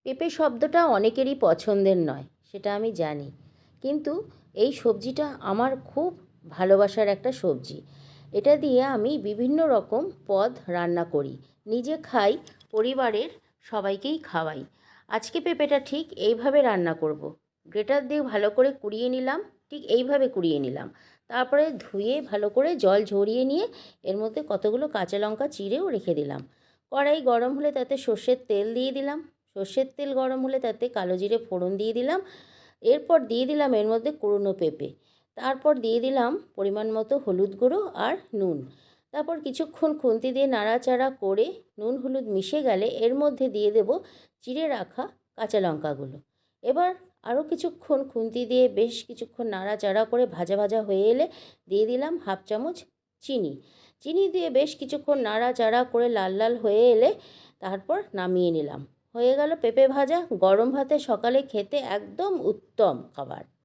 পেঁপে শব্দটা অনেকেরই পছন্দের নয়, সেটা আমি জানি। কিন্তু এই সবজিটা আমার খুব ভালোবাসার একটা সবজি। এটা দিয়ে আমি বিভিন্ন রকম পদ রান্না করি, নিজে খাই, পরিবারের সবাইকেই খাওয়াই। আজকে পেঁপেটা ঠিক এইভাবে রান্না করব। গ্রেটার দিয়ে ভালো করে কুড়িয়ে নিলাম, ঠিক এইভাবে কুড়িয়ে নিলাম। তারপরে ধুয়ে ভালো করে জল ঝরিয়ে নিয়ে এর মধ্যে কতগুলো কাঁচা লঙ্কা চিড়েও রেখে দিলাম। কড়াই গরম হলে তাতে সর্ষের তেল দিয়ে দিলাম। সর্ষের তেল গরম হলে তাতে কালো জিরে ফোড়ন দিয়ে দিলাম। এরপর দিয়ে দিলাম এর মধ্যে কুড়নো পেঁপে। তারপর দিয়ে দিলাম পরিমাণ মতো হলুদ গুঁড়ো আর নুন। তারপর কিছুক্ষণ খুন্তি দিয়ে নাড়াচাড়া করে নুন হলুদ মিশে গেলে এর মধ্যে দিয়ে দেব চিড়ে রাখা কাঁচা লঙ্কাগুলো। এবার আরও কিছুক্ষণ খুন্তি দিয়ে বেশ কিছুক্ষণ নাড়াচাড়া করে ভাজা ভাজা হয়ে এলে দিয়ে দিলাম হাফ চামচ চিনি। চিনি দিয়ে বেশ কিছুক্ষণ নাড়াচাড়া করে লাল লাল হয়ে এলে তারপর নামিয়ে নিলাম। হয়ে গেল পেঁপে ভাজা। গরম ভাতে সকালে খেতে একদম উত্তম খাবার।